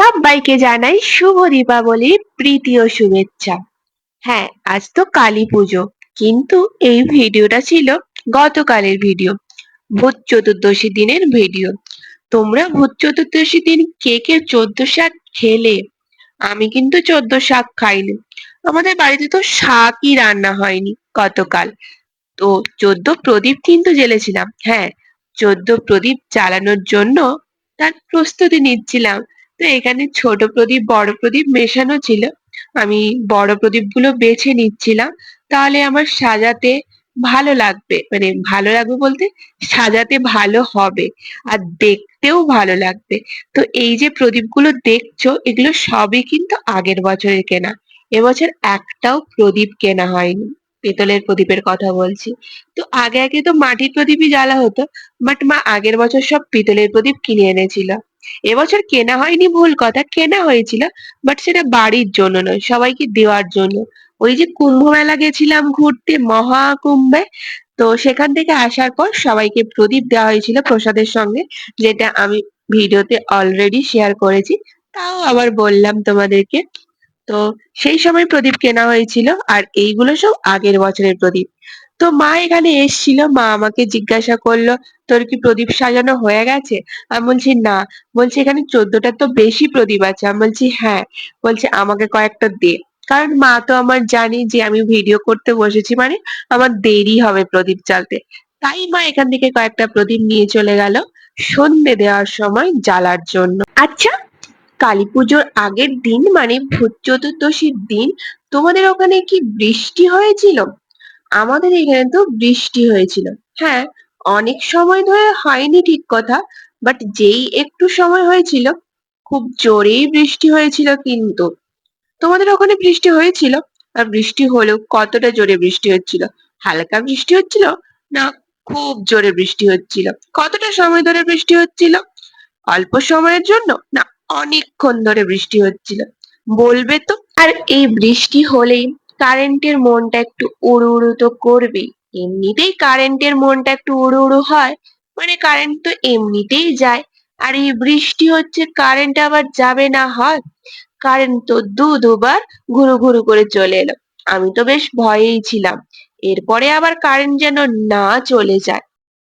সবাইকে জানাই শুভ দীপাবলির প্রীতি ও শুভেচ্ছা। হ্যাঁ, আজ তো কালী পুজো, কিন্তু এই ভিডিওটা ছিল গতকালের ভিডিও, ভূত চতুর্দশী দিনের ভিডিও। তোমরা ভূত চতুর্দশী দিন কে কে 14 শাক খেলে? আমি কিন্তু 14 শাক খাইনি। আমাদের বাড়িতে তো শাকই রান্না হয়নি গতকাল। তো 14 প্রদীপ কিন্তু জ্বেলেছিলাম। হ্যাঁ, 14 প্রদীপ জ্বালানোর জন্য তার প্রস্তুতি নিচ্ছিলাম। তো এখানে ছোট প্রদীপ বড় প্রদীপ মেশানো ছিল। আমি বড় প্রদীপগুলো বেছে নিচ্ছিলাম, তাহলে আমার সাজাতে ভালো লাগবে, মানে ভালো লাগবে বলতে সাজাতে ভালো হবে আর দেখতেও ভালো লাগবে। তো এই যে প্রদীপগুলো দেখছো, এগুলো সবই কিন্তু আগের বছরের কেনা। এবছর একটাও প্রদীপ কেনা হয়নি। পেতলের প্রদীপের কথা বলছি। তো আগে আগে তো মাটির প্রদীপই জ্বালা হতো, বাট মা আগের বছর সব পিতলের প্রদীপ কিনে এনেছিল। এবছর কেনা হয়নি, ভুল কথা, কেনা হয়েছিল, বাট সেটা বাড়ির জন্য নয়, সবাইকে দেওয়ার জন্য। ওই যে কুম্ভ মেলা গেছিলাম ঘুরতে, মহাকুম্ভে, তো সেখান থেকে আসার পর সবাইকে প্রদীপ দেওয়া হয়েছিল প্রসাদের সঙ্গে, যেটা আমি ভিডিওতে অলরেডি শেয়ার করেছি, তাও আবার বললাম তোমাদেরকে। তো সেই সময় প্রদীপ কেনা হয়েছিল, আর এইগুলো সব আগের বছরের প্রদীপ। তো মা এখানে এসেছিল, মা আমাকে জিজ্ঞাসা করলো, তোর কি প্রদীপ সাজানো হয়ে গেছে? আমি বলছি না। বলছে এখানে 14টার তো বেশি প্রদীপ আছে। আমি বলছি হ্যাঁ। বলছে আমাকে কয়েকটা দে। কারণ মা তো আমার জানি যে আমি ভিডিও করতে বসেছি মানে আমার দেরি হবে প্রদীপ জ্বালতে। তাই মা এখান থেকে কয়েকটা প্রদীপ নিয়ে চলে গেল সন্ধে দেওয়ার সময় জ্বালার জন্য। আচ্ছা, কালীপুজোর আগের দিন মানে ভূত চতুর্দশীর দিন তোমাদের ওখানে কি বৃষ্টি হয়েছিল? আমাদের এখানে তো বৃষ্টি হয়েছিল। হ্যাঁ, অনেক সময় ধরে হয়নি ঠিক কথা, বাট যেই একটু সময় হয়েছিল খুব জোরেই বৃষ্টি হয়েছিল। কিন্তু তোমাদের ওখানে বৃষ্টি হয়েছিল? আর বৃষ্টি হলেও কতটা জোরে বৃষ্টি হচ্ছিল? হালকা বৃষ্টি হচ্ছিল, না খুব জোরে বৃষ্টি হচ্ছিল? কতটা সময় ধরে বৃষ্টি হচ্ছিল? অল্প সময়ের জন্য, না অনেকক্ষণ ধরে বৃষ্টি হচ্ছিল? বলবে তো। আর এই বৃষ্টি হলেই কারেন্টের মনটা একটু উড়ু উড়ু তো করবেই। এমনিতেই কারেন্টের মনটা একটু উড়ু উড়ু হয়, মানে কারেন্ট তো এমনিতেই যায়, আর এই বৃষ্টি হচ্ছে কারেন্ট আবার যাবে না হয়? কারেন্ট তো দুবার ঘুরু ঘুরু করে চলে এলো। আমি তো বেশ ভয়েই ছিলাম, এরপরে আবার কারেন্ট যেন না চলে যায়।